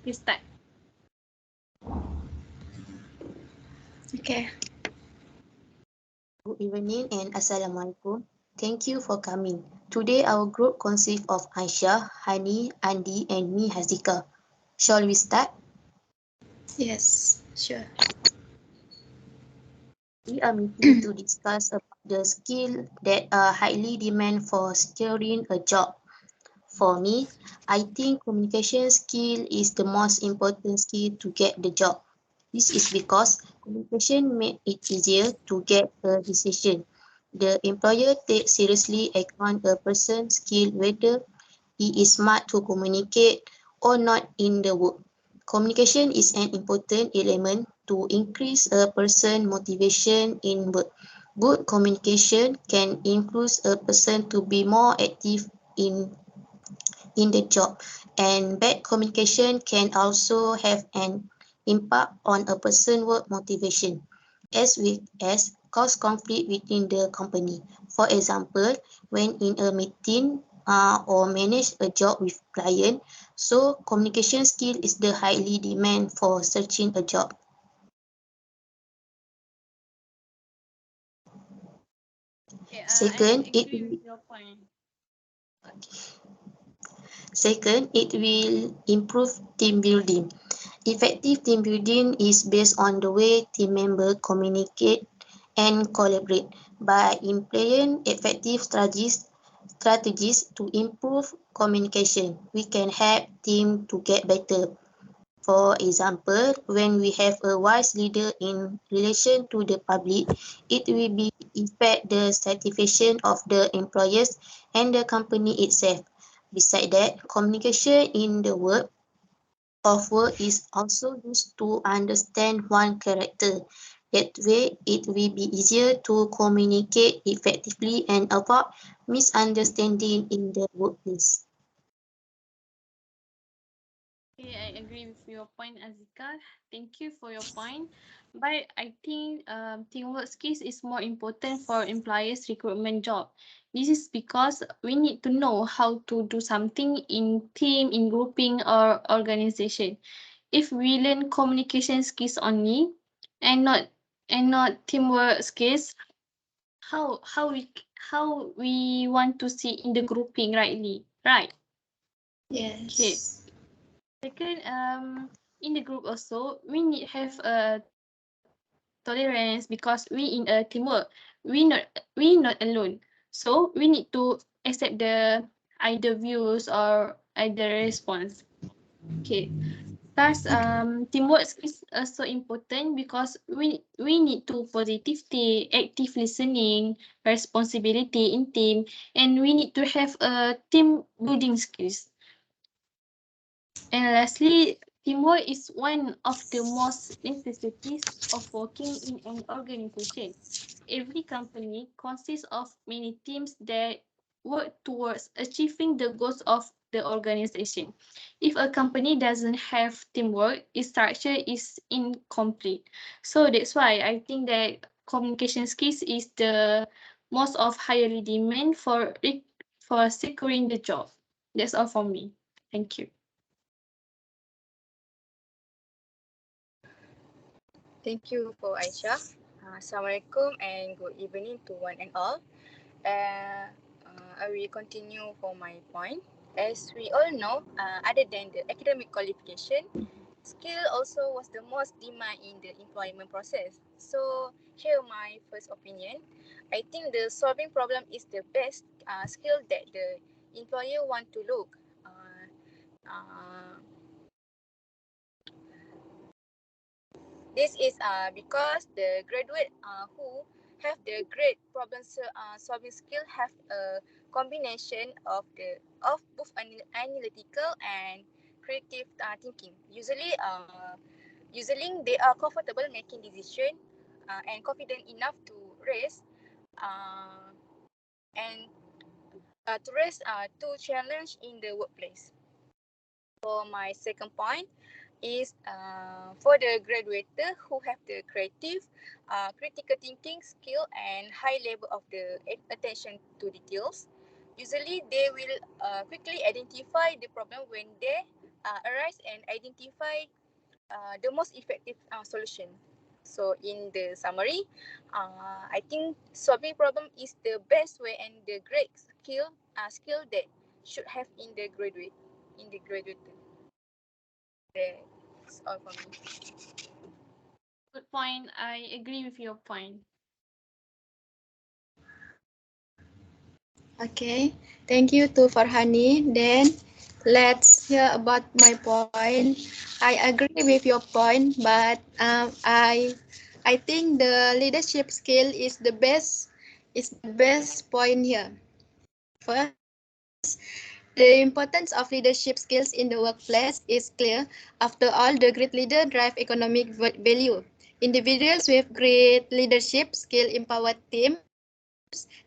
You start. Okay. Good evening and Assalamualaikum. Thank you for coming. Today our group consists of Aisyah, Hani, Andi and me Haziqah. Shall we start? Yes, sure. We are meeting to discuss about the skill that are highly demand for securing a job. For me, I think communication skill is the most important skill to get the job. This is because communication makes it easier to get a decision. The employer takes seriously account a person's skill whether he is smart to communicate or not in the work. Communication is an important element to increase a person's motivation in work. Good communication can influence a person to be more active in the job, and bad communication can also have an impact on a person's work motivation, as well as cause conflict within the company. For example, when in a meeting or manage a job with client, so communication skill is the highly demand for searching a job. Okay, I Second, it agree will with your point. Second, it will improve team building. Effective team building is based on the way team members communicate and collaborate. By employing effective strategies to improve communication, we can help team to get better. For example, when we have a wise leader in relation to the public, it will be impact the satisfaction of the employers and the company itself. Besides that, communication in the work of work is also used to understand one character. That way, it will be easier to communicate effectively and avoid misunderstanding in the workplace. Okay, I agree with your point, Azika. Thank you for your point. But I think teamwork skills is more important for employers' recruitment job. This is because we need to know how to do something in team, in grouping, or organization. If we learn communication skills only and not teamwork skills, how we want to see in the grouping rightly, right? Okay. Yes. Second, in the group also, we need have a tolerance because we in a teamwork. We not alone. So we need to accept the either views or either response. Okay. Thus, Okay. teamwork is also important because we need to positivity, active listening, responsibility in team, and we need to have a team building skills. And lastly, teamwork is one of the most necessities of working in an organization. Every company consists of many teams that work towards achieving the goals of the organization. If a company doesn't have teamwork, its structure is incomplete. So that's why I think that communication skills is the most of highly demand for securing the job. That's all for me. Thank you. Thank you for Aisyah. Assalamualaikum and good evening to one and all. Uh, I will continue for my point. As we all know, other than the academic qualification, skill also was the most demand in the employment process. So here my first opinion. I think the solving problem is the best skill that the employer want to look. Uh, This is because the graduate who have the great solving skill have a combination of both analytical and creative thinking. Usually they are comfortable making decision and confident enough to raise uh, and to challenge in the workplace. For my second point, is for the graduates who have the creative, critical thinking skill and high level of the attention to details. Usually, they will quickly identify the problem when they arise and identify the most effective solution. So in the summary, I think solving problem is the best way and the great skill that should have in the graduate. That's all for me. Good point. I agree with your point. Okay, thank you to Farhani. Then let's hear about my point. I agree with your point, but I think the leadership skill is the best point here. First, the importance of leadership skills in the workplace is clear. After all, the great leader drive economic value. Individuals with great leadership skill empower teams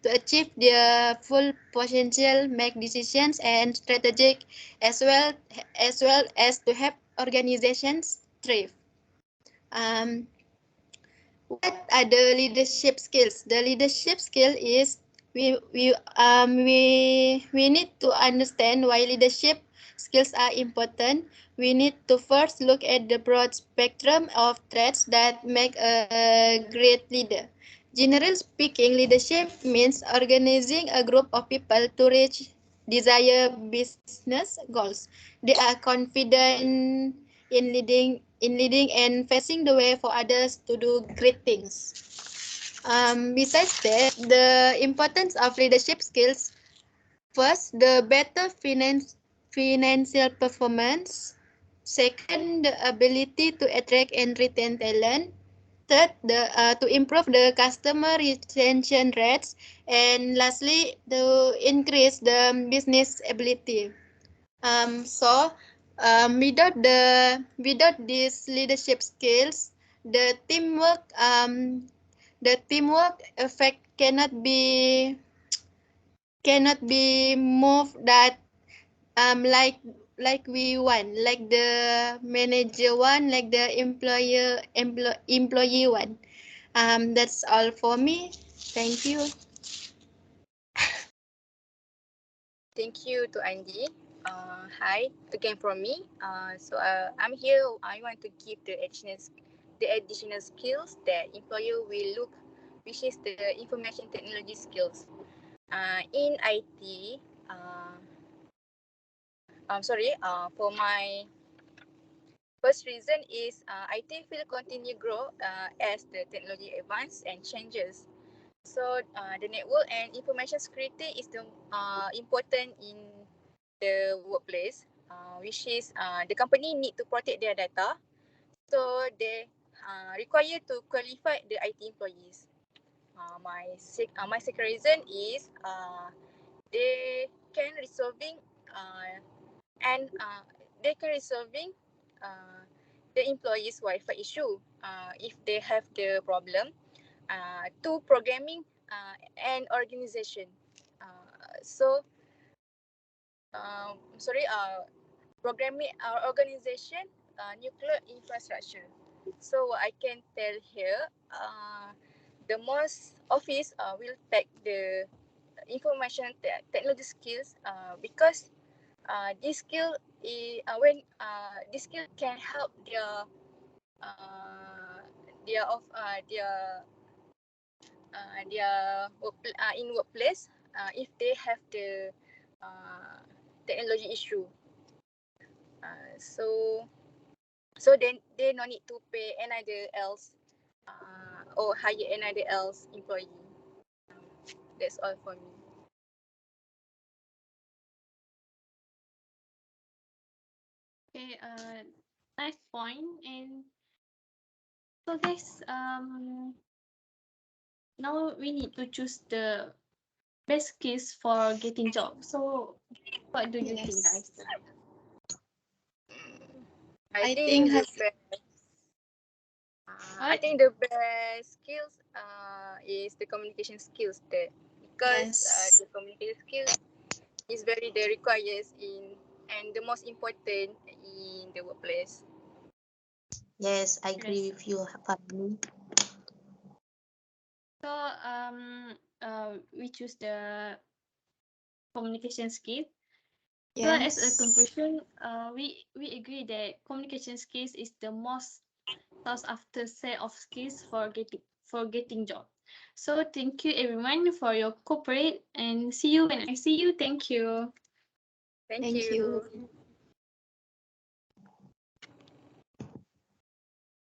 to achieve their full potential, make decisions and strategic as well as to help organizations thrive. Um, what are the leadership skills? The leadership skill is we need to understand why leadership skills are important. We need to first look at the broad spectrum of traits that make a great leader. Generally speaking, leadership means organizing a group of people to reach desired business goals. They are confident in leading and facing the way for others to do great things. Besides that, the importance of leadership skills. First, the better financial performance. Second, the ability to attract and retain talent. Third, to improve the customer retention rates. And lastly, to increase the business ability. So without these leadership skills, the teamwork effect cannot be moved that like we want, like the manager one, like the employee one. That's all for me. Thank you. Thank you to Andi. Hi again from me. I'm here. I want to give the additional skills that employer will look, which is the information technology skills. In IT, for my first reason is IT will continue grow as the technology advance and changes. So the network and information security is the important in the workplace, which is the company need to protect their data. So they require to qualify the IT employees. My second reason is they can resolving and they can resolving uh, the employees Wi-Fi issue if they have the problem to programming and organization. So sorry, programming our organization nuclear infrastructure. So I can tell here, the most office will take the information technology skills because this skill is this skill can help their in workplace if they have the uh, technology issue. So then they no need to pay another else or hire another else employee. That's all for me. Okay, nice point. And so guys, now we need to choose the best case for getting job. So what do you think, Yes. guys? I think think the best. I What? think the best skills is the communication skills there because yes. the communication skills is very the requires in and the most important in the workplace. Yes, I agree Yes. with you, Farhani. So we choose the communication skill. So as a Yes. conclusion, we agree that communication skills is the most sought after set of skills for getting job. So thank you everyone for your cooperate and see you when I see you. Thank you. Thank Thank you. you.